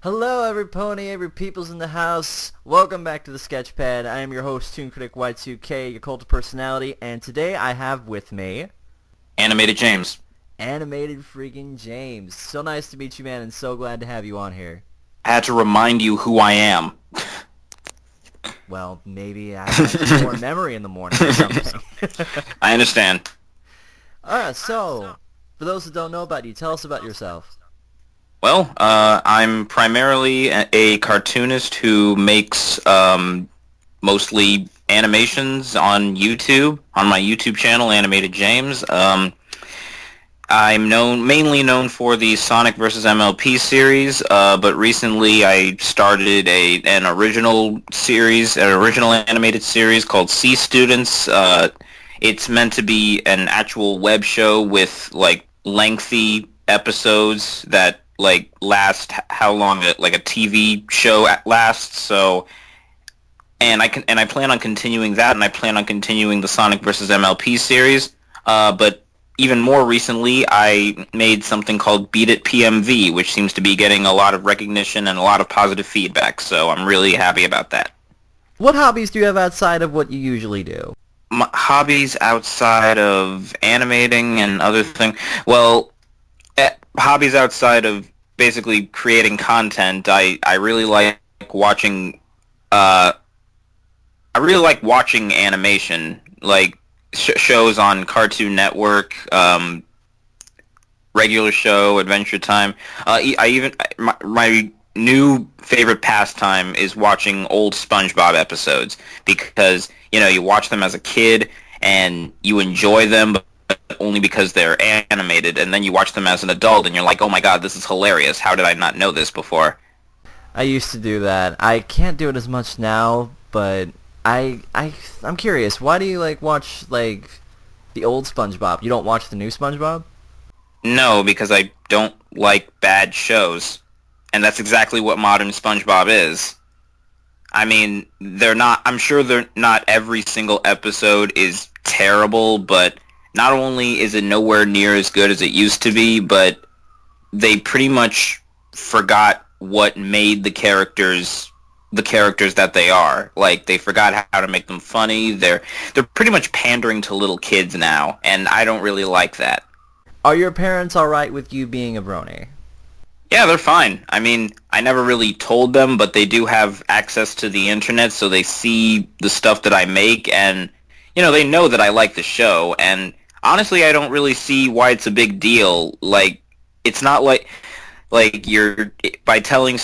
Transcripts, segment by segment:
Hello every pony, every peoples in the house. Welcome back to the Sketchpad. I am your host, ToonKriticY2K, your cult of personality, and today I have with me... AnimatedJames. Animated freaking James. So nice to meet you, man, and so glad to have you on here. I had to remind you who I am. Well, maybe I have more memory in the morning or something. I understand. So, for those who don't know about you, tell us about yourself. Well, I'm primarily a cartoonist who makes mostly animations on YouTube, on my YouTube channel, AnimatedJames. I'm mainly known for the Sonic vs. MLP series, but recently I started an original animated series called Sea Students. It's meant to be an actual web show with like lengthy episodes that like last how long like a TV show lasts. So, and I plan on continuing that, and I plan on continuing the Sonic vs. MLP series. But even more recently, I made something called Beat It PMV, which seems to be getting a lot of recognition and a lot of positive feedback. So I'm really happy about that. What hobbies do you have outside of what you usually do? My hobbies outside of animating and other things. Well, hobbies outside of basically creating content, I really like watching animation, like shows on Cartoon Network, regular show, Adventure Time. My new favorite pastime is watching old SpongeBob episodes, because you watch them as a kid and you enjoy them, but only because they're animated, and then you watch them as an adult and you're like, oh my god, this is hilarious, how did I not know this before? I used to do that. I can't do it as much now, but I'm curious, why do you watch the old SpongeBob? You don't watch the new SpongeBob? No, because I don't like bad shows, and that's exactly what modern SpongeBob is. I mean, I'm sure not every single episode is terrible, but not only is it nowhere near as good as it used to be, but they pretty much forgot what made the characters that they are. Like, they forgot how to make them funny. They're pretty much pandering to little kids now, and I don't really like that. Are your parents alright with you being a brony? Yeah, they're fine. I mean, I never really told them, but they do have access to the internet, so they see the stuff that I make, and they know that I like the show, and honestly, I don't really see why it's a big deal. Like, it's not like by telling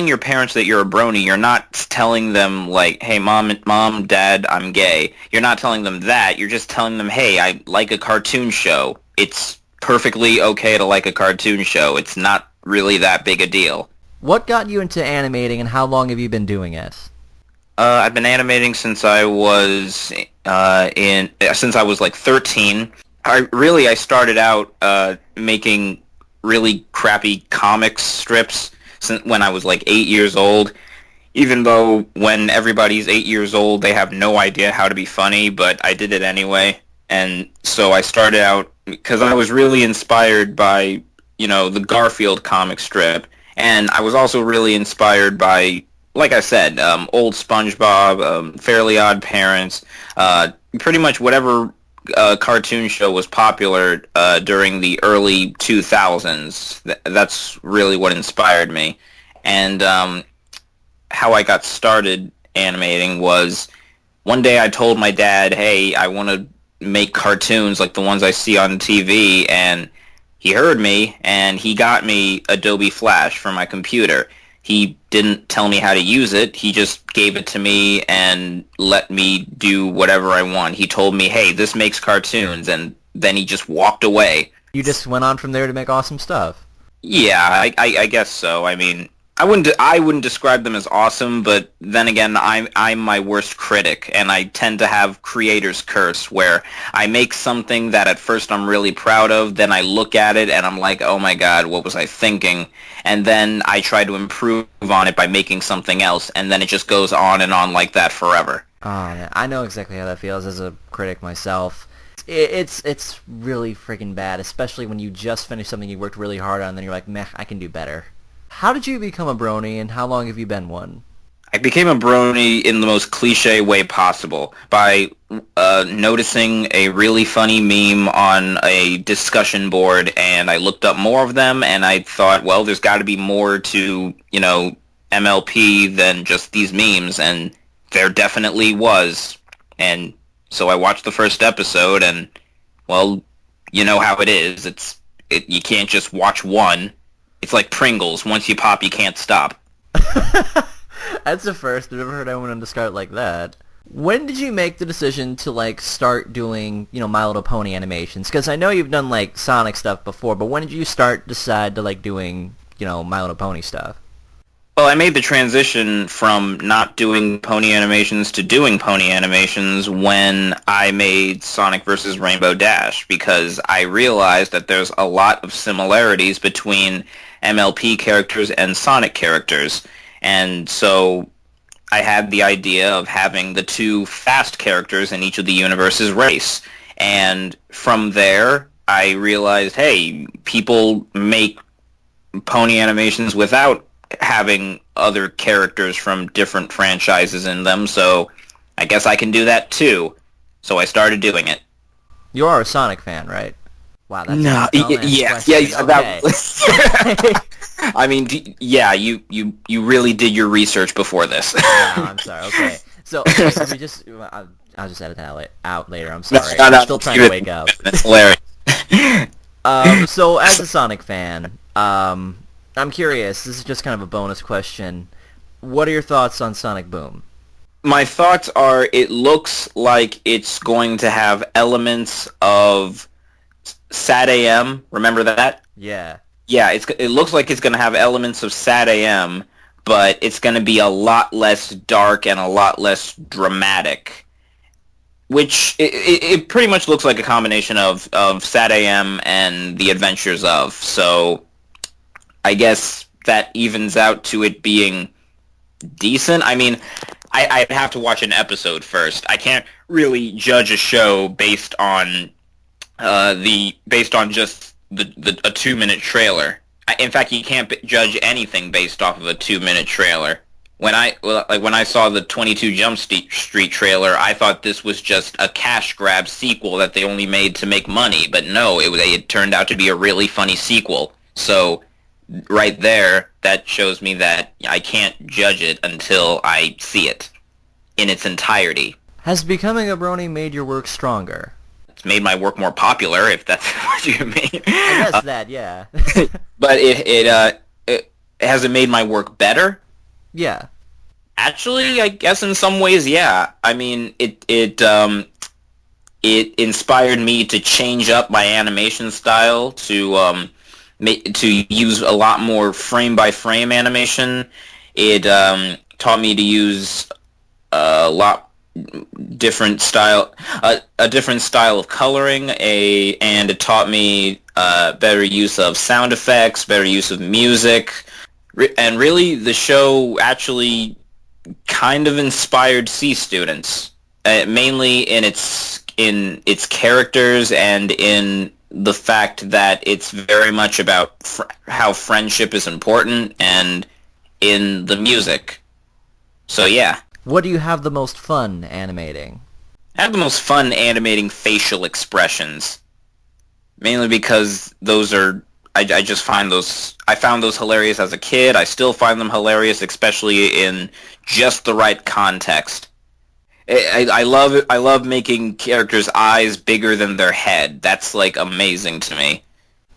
your parents that you're a brony, you're not telling them like, hey, mom, dad, I'm gay. You're not telling them that. You're just telling them, hey, I like a cartoon show. It's perfectly okay to like a cartoon show. It's not really that big a deal. What got you into animating, and how long have you been doing it? I've been animating since I was like 13. I started out making really crappy comics strips when I was like 8 years old. Even though when everybody's 8 years old, they have no idea how to be funny, but I did it anyway. And so I started out because I was really inspired by the Garfield comic strip, and I was also really inspired by, like I said, old SpongeBob, Fairly Odd Parents, pretty much whatever cartoon show was popular during the early 2000s. That's really what inspired me. And how I got started animating was, one day I told my dad, hey, I want to make cartoons like the ones I see on TV, and he heard me, and he got me Adobe Flash for my computer. He didn't tell me how to use it. He just gave it to me and let me do whatever I want. He told me, hey, this makes cartoons, and then he just walked away. You just went on from there to make awesome stuff. Yeah, I guess so. I mean, I wouldn't describe them as awesome, but then again, I'm my worst critic, and I tend to have creator's curse, where I make something that at first I'm really proud of, then I look at it and I'm like, oh my god, what was I thinking? And then I try to improve on it by making something else, and then it just goes on and on like that forever. Oh, man, I know exactly how that feels as a critic myself. It's really freaking bad, especially when you just finish something you worked really hard on, and then you're like, meh, I can do better. How did you become a brony, and how long have you been one? I became a brony in the most cliche way possible by noticing a really funny meme on a discussion board, and I looked up more of them, and I thought, well, there's got to be more to, MLP than just these memes, and there definitely was. And so I watched the first episode, and, well, you know how it is. You can't just watch one. It's like Pringles. Once you pop, you can't stop. That's the first I've ever heard anyone describe it like that. When did you make the decision to start doing My Little Pony animations? Because I know you've done Sonic stuff before, but when did you decide to doing My Little Pony stuff? Well, I made the transition from not doing pony animations to doing pony animations when I made Sonic vs. Rainbow Dash, because I realized that there's a lot of similarities between MLP characters and Sonic characters. And so I had the idea of having the two fast characters in each of the universes race. And from there, I realized, hey, people make pony animations without having other characters from different franchises in them, so I guess I can do that too. So I started doing it. You are a Sonic fan, right? Wow, that's No, a dumbass question. yeah, Okay. I mean, yeah, you really did your research before this. Wow, I'm sorry. Okay. So, okay, let me just... I'll just edit that out later. I'm sorry. No, I'm no, still trying to wake up. That's hilarious. So as a Sonic fan, I'm curious. This is just kind of a bonus question. What are your thoughts on Sonic Boom? My thoughts are, it looks like it's going to have elements of Sad AM. Remember that? Yeah. Yeah, it looks like it's going to have elements of Sad AM, but it's going to be a lot less dark and a lot less dramatic. Which, it pretty much looks like a combination of Sad AM and The Adventures of. So, I guess that evens out to it being decent. I mean, I'd have to watch an episode first. I can't really judge a show based on just a 2-minute trailer. In fact, you can't judge anything based off of a 2-minute trailer. When I saw the 22 Jump Street trailer, I thought this was just a cash grab sequel that they only made to make money. But no, it turned out to be a really funny sequel. So right there, that shows me that I can't judge it until I see it in its entirety. Has becoming a brony made your work stronger? It's made my work more popular, if that's what you mean. I guess that, yeah. But has it made my work better? Yeah. Actually, I guess in some ways, yeah. I mean, it inspired me to change up my animation style to use a lot more frame by frame animation. It taught me to use a lot different style, a different style of coloring, and it taught me better use of sound effects, better use of music, and really the show actually kind of inspired C students, mainly in its characters and in the fact that it's very much about how friendship is important, and in the music. So yeah. What do you have the most fun animating? I have the most fun animating facial expressions. Mainly because those are... I just find those... I found those hilarious as a kid. I still find them hilarious, especially in just the right context. I love it. I love making characters' eyes bigger than their head. That's, amazing to me.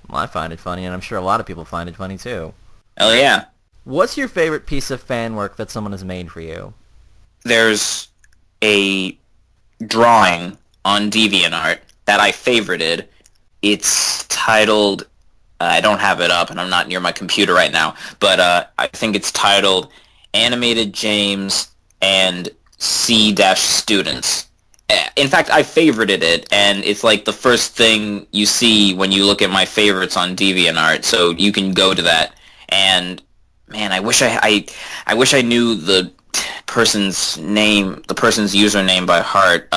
Well, I find it funny, and I'm sure a lot of people find it funny, too. Hell yeah. What's your favorite piece of fan work that someone has made for you? There's a drawing on DeviantArt that I favorited. It's titled I don't have it up, and I'm not near my computer right now. But I think it's titled "Animated James and C-Students." In fact, I favorited it, and it's like the first thing you see when you look at my favorites on DeviantArt. So you can go to that. And man, I wish I knew the person's name, the person's username by heart.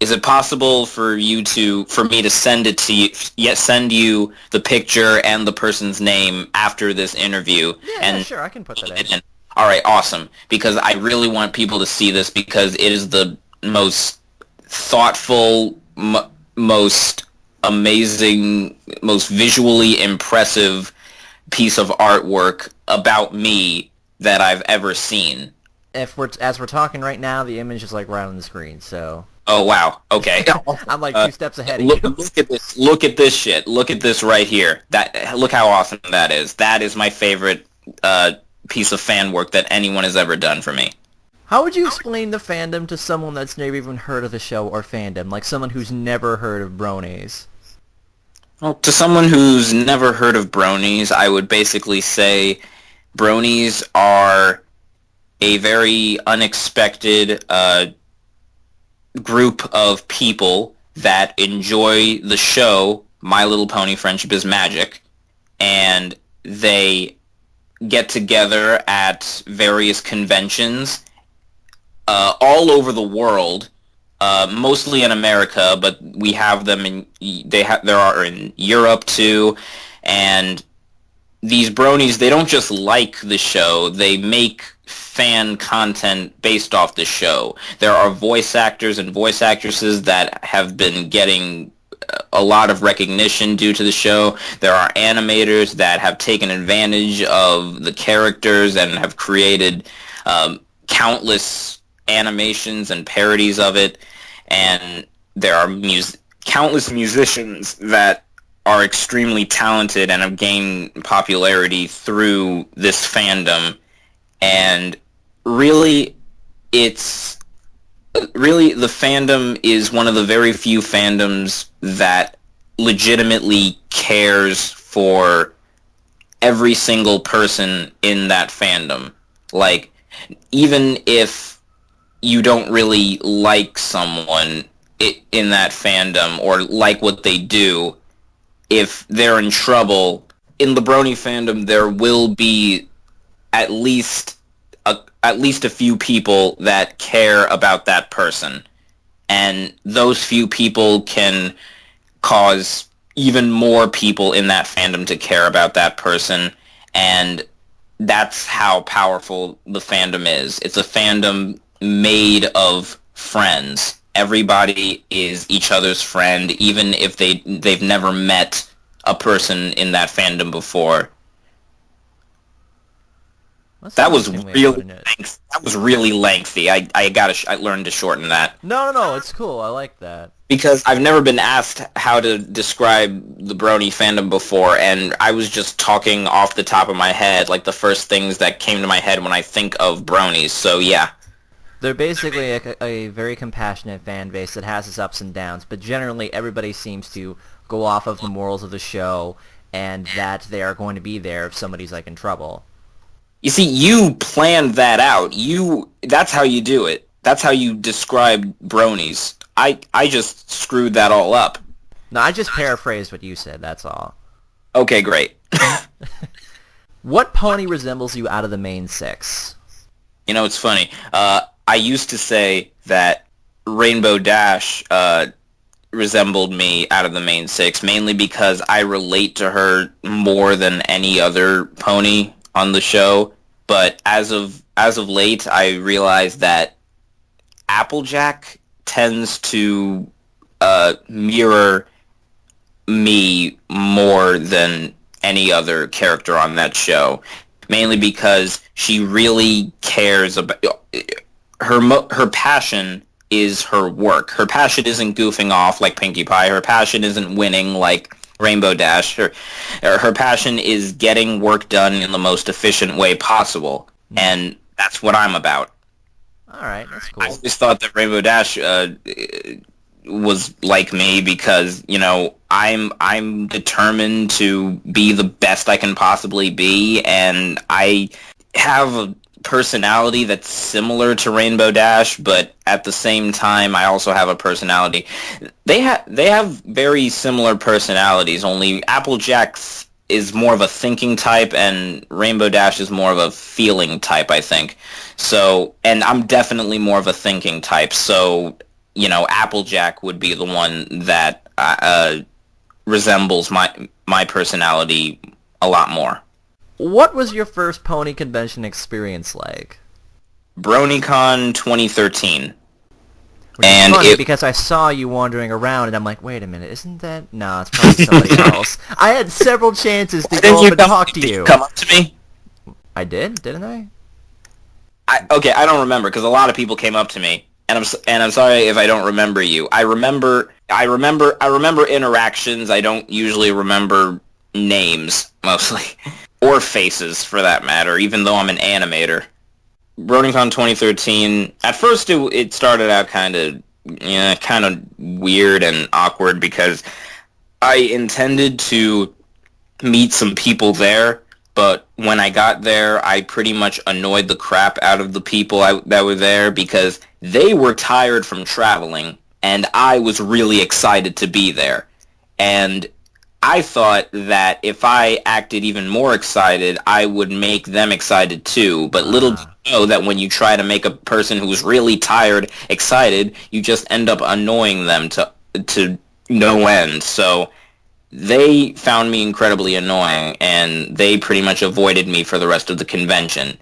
Is it possible for me to send it to you, send you the picture and the person's name after this interview? Yeah, sure, I can put that in. All right, awesome. Because I really want people to see this because it is the most thoughtful, most amazing, most visually impressive piece of artwork about me that I've ever seen. As we're talking right now, the image is like right on the screen, so. Oh wow. Okay. I'm like 2 steps ahead of you. Look at this. Look at this shit. Look at this right here. Look how awesome that is. That is my favorite piece of fan work that anyone has ever done for me. How would you explain the fandom to someone that's never even heard of the show or fandom, like someone who's never heard of Bronies? Well, to someone who's never heard of Bronies, I would basically say Bronies are a very unexpected group of people that enjoy the show My Little Pony Friendship is Magic, and they get together at various conventions all over the world, mostly in America, but we have them there are in Europe too, and these bronies, they don't just like the show, they make fan content based off the show. There are voice actors and voice actresses that have been getting a lot of recognition due to the show. There are animators that have taken advantage of the characters and have created countless animations and parodies of it. And there are countless musicians that are extremely talented and have gained popularity through this fandom. And really, the fandom is one of the very few fandoms that legitimately cares for every single person in that fandom. Like, even if you don't really like someone in that fandom or like what they do, if they're in trouble, in the Brony fandom, there will be at least a few people that care about that person, and those few people can cause even more people in that fandom to care about that person, and that's how powerful the fandom is. It's a fandom made of friends. Everybody is each other's friend, even if they've never met a person in that fandom before. That was really lengthy. I learned to shorten that. No, it's cool. I like that. Because I've never been asked how to describe the Brony fandom before, and I was just talking off the top of my head, like the first things that came to my head when I think of Bronies. So yeah. They're basically a very compassionate fan base that has its ups and downs, but generally everybody seems to go off of the morals of the show and that they are going to be there if somebody's like in trouble. You see, you planned that out. That's how you do it. That's how you describe Bronies. I just screwed that all up. No, I just paraphrased what you said, that's all. Okay, great. What pony resembles you out of the main 6? You know, it's funny. I used to say that Rainbow Dash resembled me out of the main 6, mainly because I relate to her more than any other pony on the show. But as of late, I realized that Applejack tends to mirror me more than any other character on that show, mainly because she really cares about her passion is her work. Her passion isn't goofing off like Pinkie Pie. Her passion isn't winning like Rainbow Dash. Her passion is getting work done in the most efficient way possible, and that's what I'm about. All right, that's cool. I always thought that Rainbow Dash was like me because, you know, I'm determined to be the best I can possibly be, and I have a personality that's similar to Rainbow Dash, but at the same time, I also have a personality. They have very similar personalities. Only Applejack is more of a thinking type, and Rainbow Dash is more of a feeling type, I think. So, and I'm definitely more of a thinking type. So, Applejack would be the one that resembles my personality a lot more. What was your first pony convention experience like? BronyCon 2013. Which is funny because I saw you wandering around and I'm like, wait a minute, isn't that... No, it's probably somebody else. I had several chances to go up and talk to you. Did you come up to me? I did? Didn't I? Okay, I don't remember because a lot of people came up to me, and I'm sorry if I don't remember you. I remember interactions. I don't usually remember names mostly, or faces for that matter. Even though I'm an animator. BronyCon 2013. At first, it started out kind of weird and awkward because I intended to meet some people there, but when I got there, I pretty much annoyed the crap out of the people that were there because they were tired from traveling, and I was really excited to be there. And I thought that if I acted even more excited, I would make them excited too. But little do you know that when you try to make a person who's really tired excited, you just end up annoying them to no end. So they found me incredibly annoying, and they pretty much avoided me for the rest of the convention.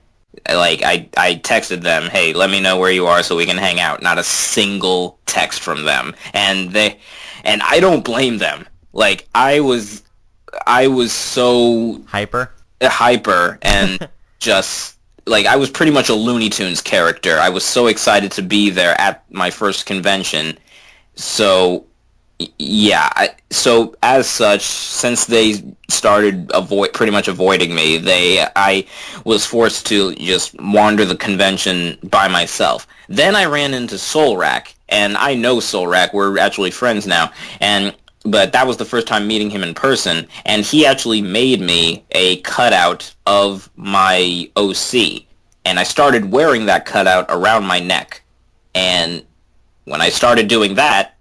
Like, I texted them, hey, let me know where you are so we can hang out. Not a single text from them. And I don't blame them. Like, I was so hyper and just like I was pretty much a Looney Tunes character. I was so excited to be there at my first convention. So yeah, so as such, since they started pretty much avoiding me, I was forced to just wander the convention by myself. Then I ran into Solrak, and I know Solrak. We're actually friends now, but that was the first time meeting him in person, and he actually made me a cutout of my OC, and I started wearing that cutout around my neck. And when I started doing that,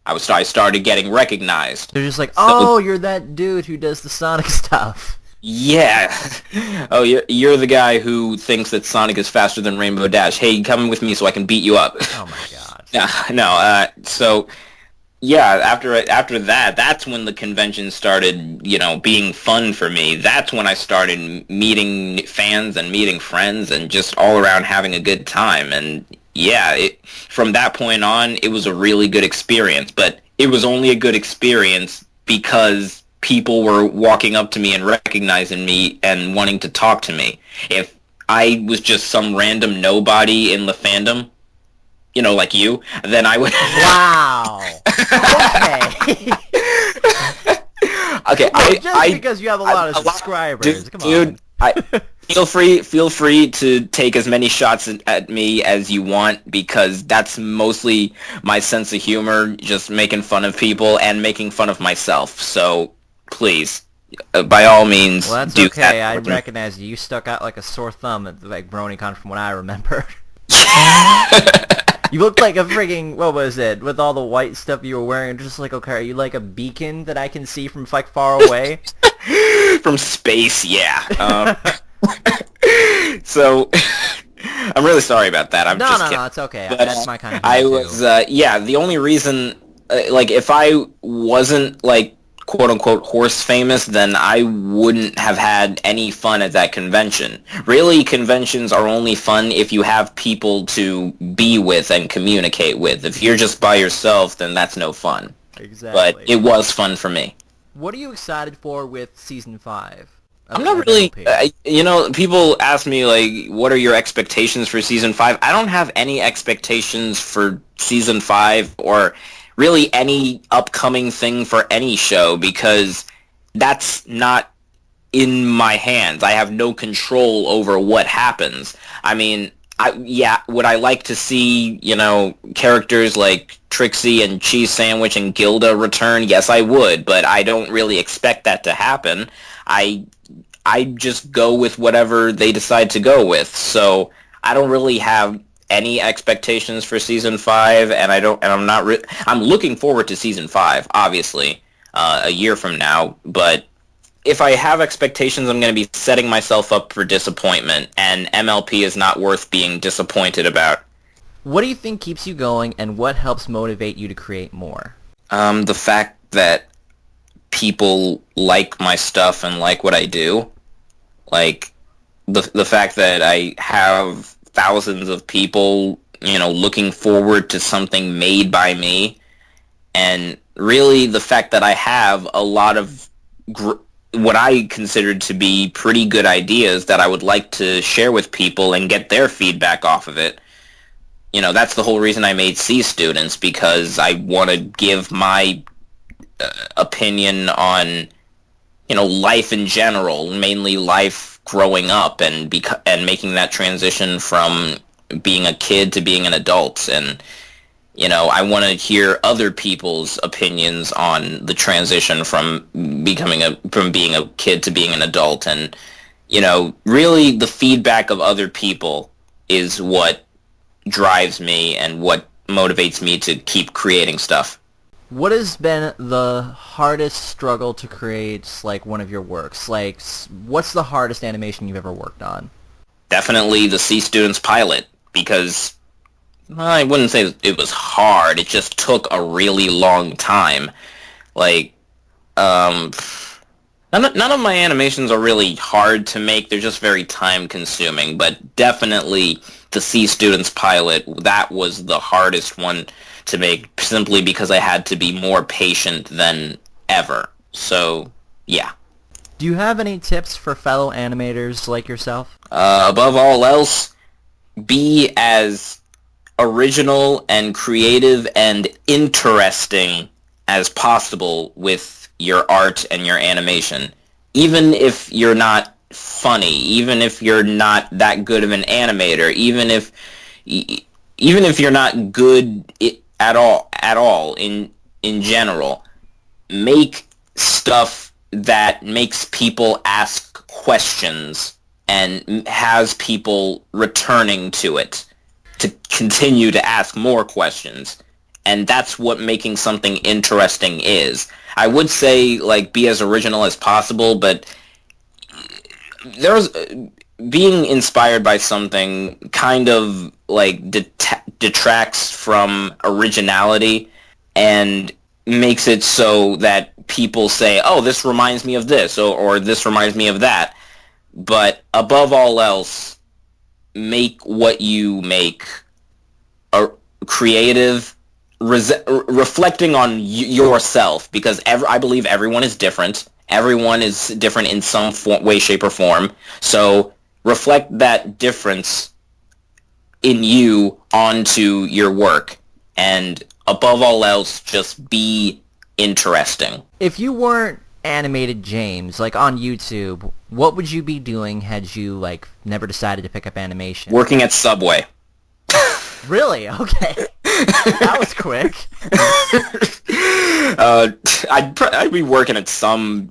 I started getting recognized. They're just like, oh, you're that dude who does the Sonic stuff. Yeah. Oh, you're the guy who thinks that Sonic is faster than Rainbow Dash. Hey, come with me so I can beat you up. Oh my god. No. So yeah, after that, that's when the convention started, being fun for me. That's when I started meeting fans and meeting friends and just all around having a good time. And yeah, from that point on, it was a really good experience. But it was only a good experience because people were walking up to me and recognizing me and wanting to talk to me. If I was just some random nobody in the fandom, like you, then I would... Wow. Okay. Okay, just because you have a lot of subscribers. Come on. Feel free to take as many shots at me as you want, because that's mostly my sense of humor, just making fun of people and making fun of myself. So, please, by all means, well, that's do okay. that. I recognize you. You stuck out like a sore thumb at BronyCon from what I remember. You looked like a frigging, what was it, with all the white stuff you were wearing, just like, okay, are you like a beacon that I can see from like far away? From space, yeah. So, I'm really sorry about that. I'm just kidding. No, it's okay. But, that's my kind of humor too. The only reason, if I wasn't, quote-unquote horse famous, then I wouldn't have had any fun at that convention. Really, conventions are only fun if you have people to be with and communicate with. If you're just by yourself, then that's no fun. Exactly. But it was fun for me. What are you excited for with Season 5? I'm not really... people ask me, what are your expectations for Season 5? I don't have any expectations for Season 5 or really any upcoming thing for any show, because that's not in my hands. I have no control over what happens. I mean, would I like to see, characters like Trixie and Cheese Sandwich and Gilda return? Yes, I would, but I don't really expect that to happen. I I just go with whatever they decide to go with. So I don't really have any expectations for season 5, and I'm looking forward to season 5, obviously, a year from now, but if I have expectations, I'm going to be setting myself up for disappointment, and MLP is not worth being disappointed about. What do you think keeps you going, and what helps motivate you to create more? The fact that people like my stuff and like what I do, like the fact that I have thousands of people, looking forward to something made by me, and really the fact that I have a lot of what I considered to be pretty good ideas that I would like to share with people and get their feedback off of it. That's the whole reason I made C Students, because I want to give my opinion on, life in general, mainly life growing up and making that transition from being a kid to being an adult. And I want to hear other people's opinions on the transition from being a kid to being an adult. And, really the feedback of other people is what drives me and what motivates me to keep creating stuff. What has been the hardest struggle to create, like, one of your works? Like, what's the hardest animation you've ever worked on? Definitely the C Students pilot, because I wouldn't say it was hard. It just took a really long time. Like, none of my animations are really hard to make. They're just very time-consuming. But definitely the C Students pilot, that was the hardest one to make, simply because I had to be more patient than ever. So, yeah. Do you have any tips for fellow animators like yourself? Above all else, be as original and creative and interesting as possible with your art and your animation. Even if you're not funny, even if you're not that good of an animator, even if you're not good at all in general, make stuff that makes people ask questions and has people returning to it to continue to ask more questions. And that's what making something interesting is. I would say, like, be as original as possible, but there's being inspired by something kind of, like, detracts from originality and makes it so that people say, oh, this reminds me of this, or this reminds me of that. But above all else, make what you make a creative, reflecting on yourself, because I believe everyone is different. Everyone is different in some way, shape, or form. So reflect that difference in you onto your work. And above all else, just be interesting. If you weren't AnimatedJames, like on YouTube, what would you be doing had you, like, never decided to pick up animation? Working at Subway. Really? Okay. That was quick. I'd be working at some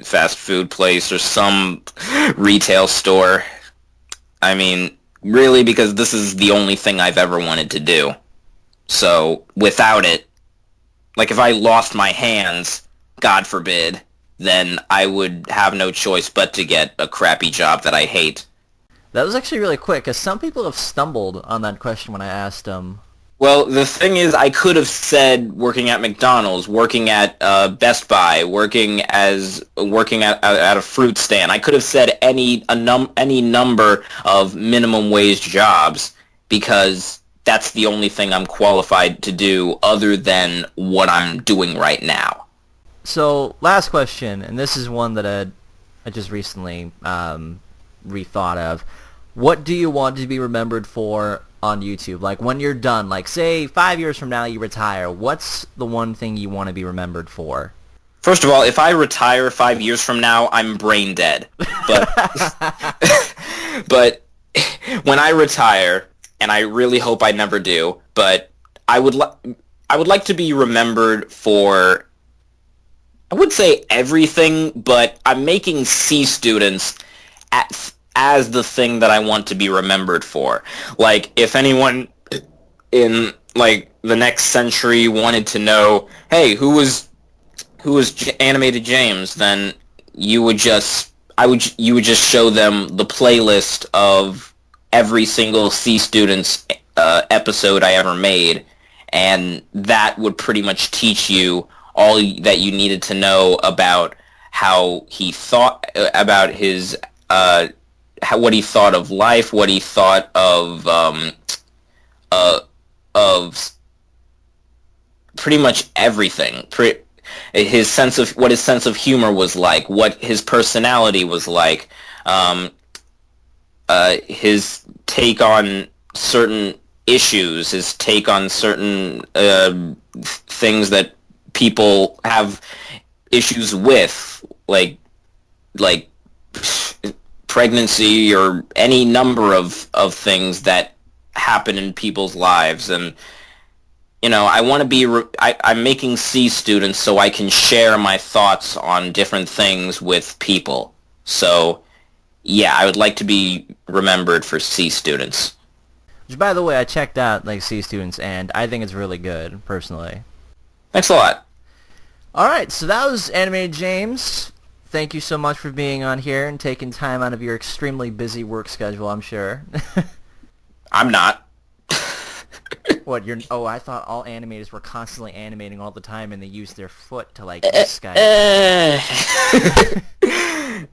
fast food place or some retail store. I mean, really, because this is the only thing I've ever wanted to do. So without it, like, if I lost my hands, God forbid, then I would have no choice but to get a crappy job that I hate. That was actually really quick, because some people have stumbled on that question when I asked them. Well, the thing is, I could have said working at McDonald's, working at Best Buy, working at a fruit stand. I could have said any number of minimum wage jobs, because that's the only thing I'm qualified to do other than what I'm doing right now. So, last question, and this is one that I just recently rethought of. What do you want to be remembered for on YouTube? Like, when you're done, like, say 5 years from now you retire, what's the one thing you want to be remembered for? First of all, if I retire 5 years from now, I'm brain dead. But but when I retire, and I really hope I never do, but I would like to be remembered for, I would say everything, but I'm making C students as the thing that I want to be remembered for. Like, if anyone in like the next century wanted to know, hey, who was Animated James, then you would just show them the playlist of every single C student's episode I ever made, and that would pretty much teach you all that you needed to know about how he thought about his what he thought of life, what he thought uh, of pretty much everything. His sense of what his sense of humor was like, what his personality was like, his take on certain issues, his take on certain things that people have issues with, like pregnancy or any number of things that happen in people's lives. And I want to be. I'm making C students so I can share my thoughts on different things with people. So, yeah, I would like to be remembered for C students. Which, by the way, I checked out like C students, and I think it's really good, personally. Thanks a lot. All right, so that was Animated James. Thank you so much for being on here and taking time out of your extremely busy work schedule, I'm sure. I'm not. What, you're... Oh, I thought all animators were constantly animating all the time and they used their foot to, like, use Skype.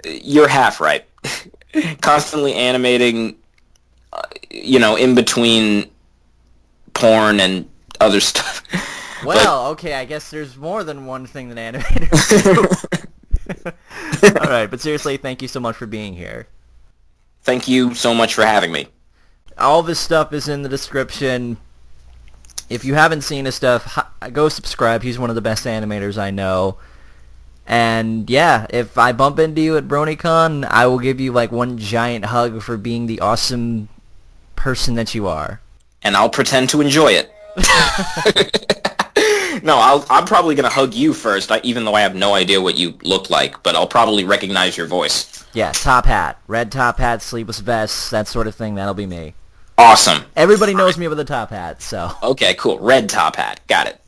You're half right. Constantly animating, in between porn and other stuff. Well, okay, I guess there's more than one thing that animators do. All right, but seriously, thank you so much for being here. Thank you so much for having me. All this stuff is in the description. If you haven't seen his stuff, go subscribe. He's one of the best animators I know. And yeah, if I bump into you at BronyCon, I will give you like one giant hug for being the awesome person that you are. And I'll pretend to enjoy it. No, I'm probably going to hug you first, even though I have no idea what you look like, but I'll probably recognize your voice. Yeah, top hat. Red top hat, sleeveless vest, that sort of thing. That'll be me. Awesome. Everybody knows me with a top hat, so. Okay, cool. Red top hat. Got it.